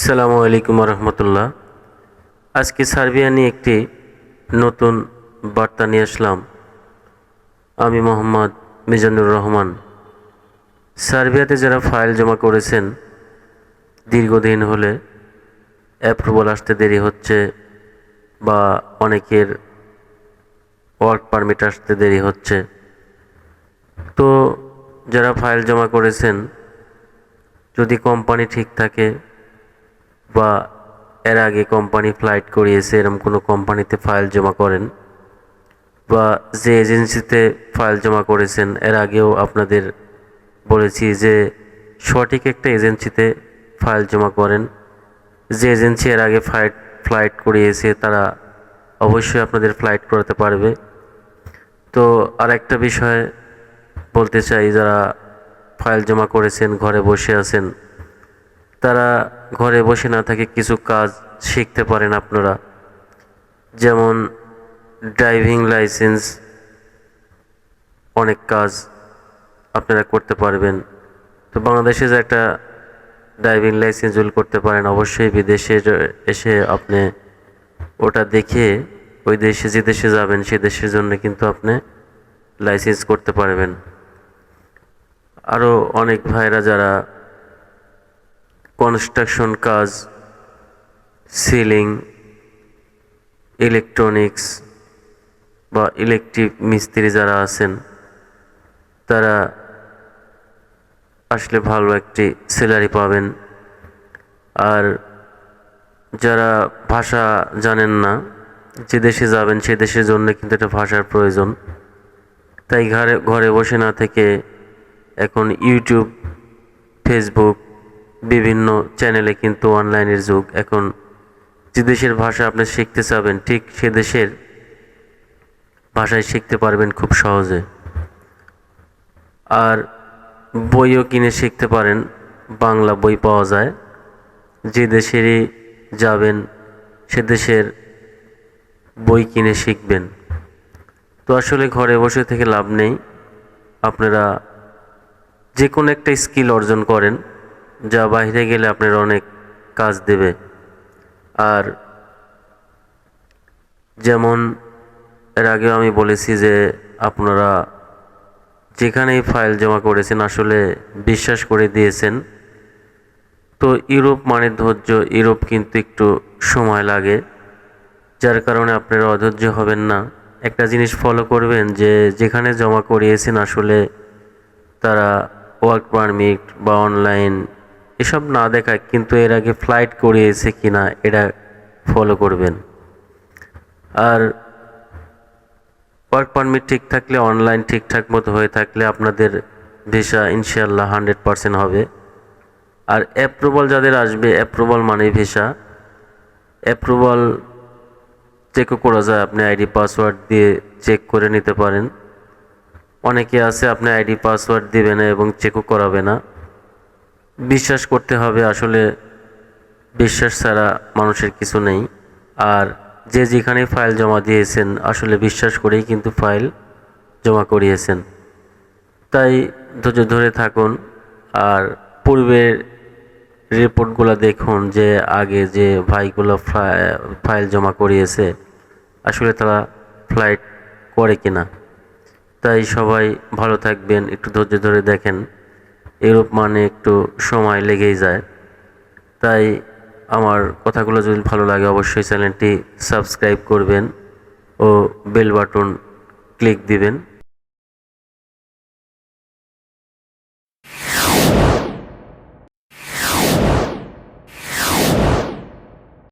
আসসালামু আলাইকুম রহমতুল্লাহ। আজকে সার্বিয়া নিয়ে একটি নতুন বার্তা নিয়ে আসলাম। আমি মোহাম্মদ মিজানুর রহমান। সার্বিয়াতে যারা ফাইল জমা করেছেন দীর্ঘদিন হলে অ্যাপ্রুভাল আসতে দেরি হচ্ছে বা অনেকের ওয়ার্ক পারমিট আসতে দেরি হচ্ছে, তো যারা ফাইল জমা করেছেন যদি কোম্পানি ঠিক থাকে বা এর আগে কোম্পানি ফ্লাইট করিয়েছে এরকম কোনো কোম্পানিতে ফাইল জমা করেন বা যে এজেন্সিতে ফাইল জমা করেছেন এর আগেও আপনাদের বলেছি যে সঠিক একটা এজেন্সিতে ফাইল জমা করেন। যে এজেন্সি এর আগে ফ্লাইট করিয়েছে তারা অবশ্যই আপনাদের ফ্লাইট করাতে পারবে। তো আর একটা বিষয় বলতে চাই, যারা ফাইল জমা করেছেন ঘরে বসে আছেন তারা ঘরে বসে না থেকে কিছু কাজ শিখতে পারেন আপনারা, যেমন ড্রাইভিং লাইসেন্স, অনেক কাজ আপনারা করতে পারবেন। তো বাংলাদেশে যে একটা ড্রাইভিং লাইসেন্স করতে পারেন, অবশ্যই বিদেশে এসে আপনি ওটা দেখে ওই দেশে যে দেশে যাবেন সে দেশের জন্য কিন্তু আপনি লাইসেন্স করতে পারবেন। আরও অনেক ভাইরা যারা কনস্ট্রাকশন কাজ, সিলিং, ইলেকট্রনিক্স বা ইলেকট্রিক মিস্ত্রি যারা আছেন তারা আসলে ভালো একটি স্যালারি পাবেন। আর যারা ভাষা জানেন না, যে দেশে যাবেন সে দেশের জন্য কিন্তু একটা ভাষার প্রয়োজন। তাই ঘরে বসে না থেকে এখন ইউটিউব, ফেসবুক, বিভিন্ন চ্যানেলে কিন্তু অনলাইনের যুগ। এখন যে দেশের ভাষা আপনি শিখতে চাবেন ঠিক সে দেশের ভাষায় শিখতে পারবেন খুব সহজে। আর বইও কিনে শিখতে পারেন, বাংলা বই পাওয়া যায়। যে দেশেরই যাবেন সে দেশের বই কিনে শিখবেন। তো আসলে ঘরে বসে থেকে লাভ নেই, আপনারা যে কোনো একটা স্কিল অর্জন করেন যা বাইরে গেলে আপনার অনেক কাজ দেবে। আর যেমন এর আগেও আমি বলেছি যে আপনারা যেখানেই ফাইল জমা করেছেন আসলে বিশ্বাস করে দিয়েছেন। তো ইউরোপ মানে ধৈর্য, ইউরোপ কিন্তু একটু সময় লাগে, যার কারণে আপনারা অধৈর্য হবেন না। একটা জিনিস ফলো করবেন যে যেখানে জমা করিয়েছেন আসলে তারা ওয়ার্ক পারমিট বা অনলাইন এসব না দেখায় কিন্তু এর আগে ফ্লাইট করিয়েছে কিনা এটা ফলো করবেন। আর ওয়ার্ক পারমিট ঠিক থাকলে, অনলাইন ঠিকঠাক মতো হয়ে থাকলে আপনাদের ভিসা ইনশাআল্লাহ 100% হবে। আর অ্যাপ্রুভাল যাদের আসবে, অ্যাপ্রুভাল মানেই ভিসা। অ্যাপ্রুভাল চেকও করা যায়, আপনি আইডি পাসওয়ার্ড দিয়ে চেক করে নিতে পারেন। অনেকে আছে আপনি আইডি পাসওয়ার্ড দিবে না এবং চেকও করাবে না। বিশ্বাস করতে হবে, আসলে বিশ্বাস ছাড়া মানুষের কিছু নেই। আর যে যেখানে ফাইল জমা দিয়েছেন আসলে বিশ্বাস করেই কিন্তু ফাইল জমা করিয়েছেন। তাই ধৈর্য ধরে থাকুন আর পূর্বের রিপোর্টগুলো দেখুন যে আগে যে ভাইগুলো ফাইল জমা করিয়েছে আসলে তারা ফ্লাইট করে কিনা। তাই সবাই ভালো থাকবেন, একটু ধৈর্য ধরে দেখেন। ইউরোপ মানে একটু সময় লেগেই যায়। তাই আমার কথাগুলো যদি ভালো লাগে অবশ্যই চ্যানেলটি সাবস্ক্রাইব করবেন ও বেল বাটন ক্লিক দিবেন।